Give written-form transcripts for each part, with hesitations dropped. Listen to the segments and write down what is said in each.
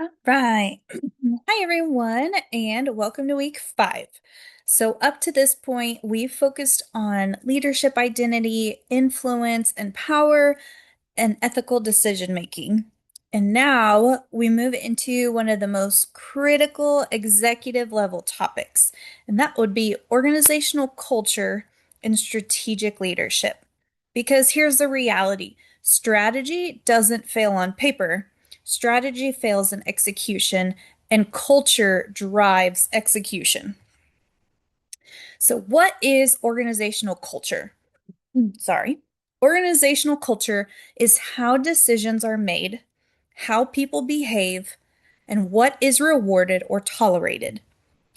All right. Hi, everyone, and welcome to week 5. So, up to this point, we've focused on leadership identity, influence, and power, and ethical decision making. And now we move into one of the most critical executive level topics, and that would be organizational culture and strategic leadership. Because here's the reality: strategy doesn't fail on paper, strategy fails in execution, and culture drives execution. So, what is organizational culture? Sorry. Organizational culture is how decisions are made, how people behave, and what is rewarded or tolerated.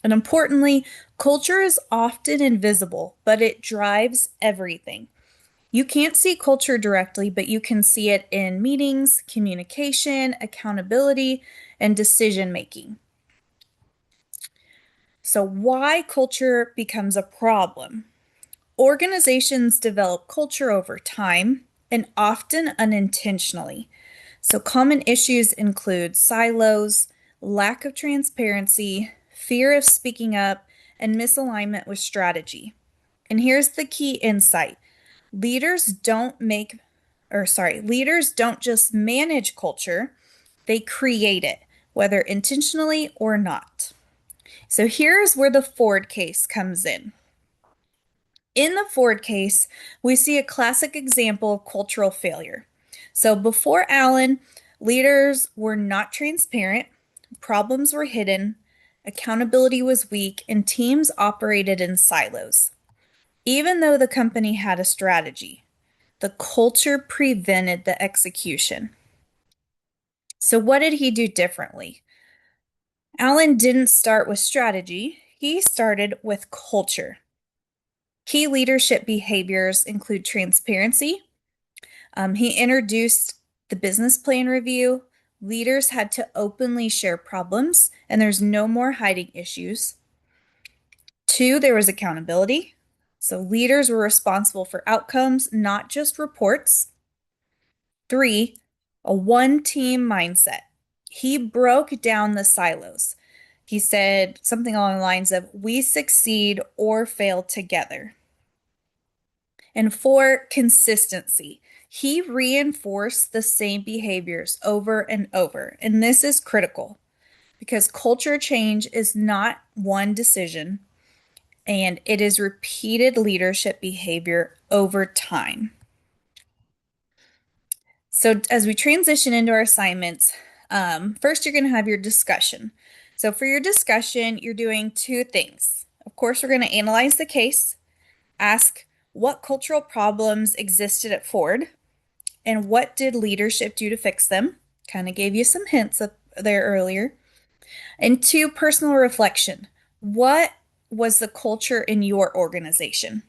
And importantly, culture is often invisible, but it drives everything. You can't see culture directly, but you can see it in meetings, communication, accountability, and decision making. So, why culture becomes a problem? Organizations develop culture over time and often unintentionally. So, common issues include silos, lack of transparency, fear of speaking up, and misalignment with strategy. And here's the key insight: leaders don't just manage culture, they create it, whether intentionally or not. So, here's where the Ford case comes in. In the Ford case, we see a classic example of cultural failure. So before Allen, leaders were not transparent, problems were hidden, accountability was weak, and teams operated in silos. Even though the company had a strategy, the culture prevented the execution. So, what did he do differently? Allen didn't start with strategy, he started with culture. Key leadership behaviors include transparency. He introduced the business plan review. Leaders had to openly share problems, and there's no more hiding issues. 2, there was accountability. So leaders were responsible for outcomes, not just reports. 3, a one team mindset. He broke down the silos. He said something along the lines of, "We succeed or fail together." And 4, consistency. He reinforced the same behaviors over and over. And this is critical because culture change is not one decision, and it is repeated leadership behavior over time. So, as we transition into our assignments, first you're going to have your discussion. So, for your discussion, you're doing 2 things. Of course, we're going to analyze the case, ask what cultural problems existed at Ford, and what did leadership do to fix them? Kind of gave you some hints up there earlier. And 2, personal reflection. What was the culture in your organization?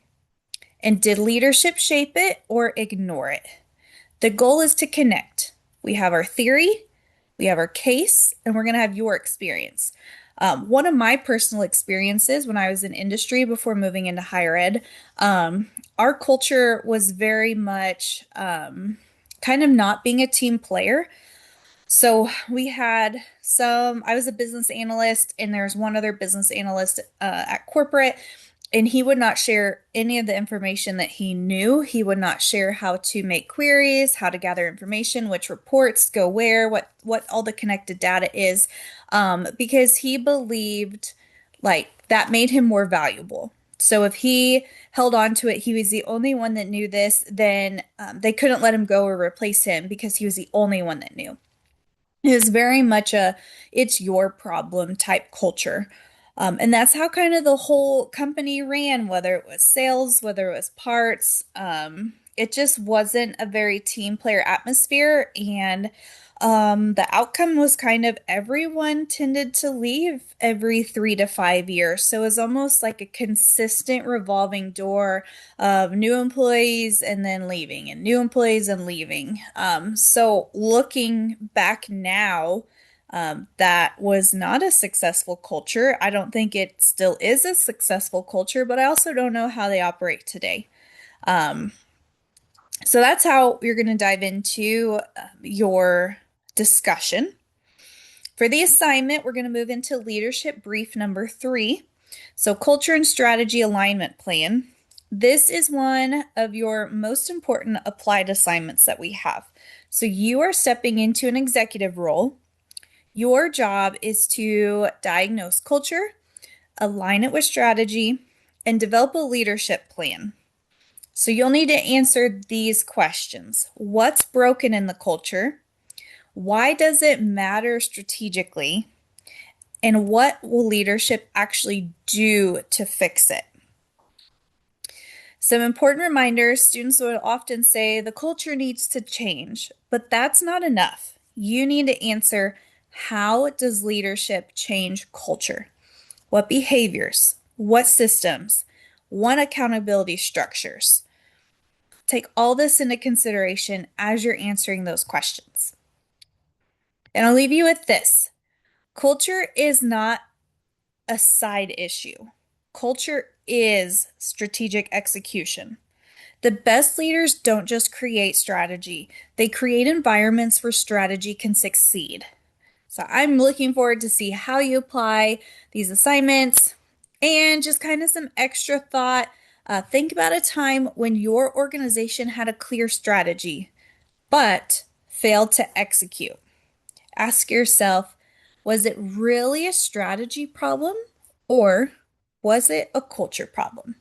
And did leadership shape it or ignore it? The goal is to connect. We have our theory, we have our case, and we're going to have your experience. One of my personal experiences when I was in industry before moving into higher ed, our culture was very much kind of not being a team player. So we had I was a business analyst, and there's one other business analyst at corporate, and he would not share any of the information that he knew. He would not share how to make queries, how to gather information, which reports go where, what all the connected data is, because he believed like that made him more valuable. So if he held on to it, he was the only one that knew this, then they couldn't let him go or replace him because he was the only one that knew. It is very much a it's your problem type culture. And that's how kind of the whole company ran, whether it was sales, whether it was parts. It just wasn't a very team player atmosphere. And the outcome was kind of everyone tended to leave every 3 to 5 years. So it was almost like a consistent revolving door of new employees and then leaving, and new employees and leaving. So looking back now, that was not a successful culture. I don't think it still is a successful culture, but I also don't know how they operate today. Um, so that's how you're going to dive into your discussion. For the assignment, we're going to move into leadership brief number 3. So, culture and strategy alignment plan. This is one of your most important applied assignments that we have. So, you are stepping into an executive role. Your job is to diagnose culture, align it with strategy, and develop a leadership plan. So, you'll need to answer these questions. What's broken in the culture? Why does it matter strategically? And what will leadership actually do to fix it? Some important reminders: students would often say the culture needs to change, but that's not enough. You need to answer, how does leadership change culture? What behaviors? What systems? What accountability structures? Take all this into consideration as you're answering those questions. And I'll leave you with this. Culture is not a side issue. Culture is strategic execution. The best leaders don't just create strategy, they create environments where strategy can succeed. So I'm looking forward to see how you apply these assignments, and just kind of some extra thought. Think about a time when your organization had a clear strategy, but failed to execute. Ask yourself, was it really a strategy problem, or was it a culture problem?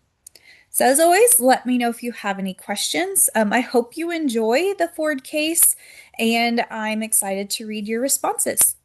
So as always, let me know if you have any questions. I hope you enjoy the Ford case, and I'm excited to read your responses.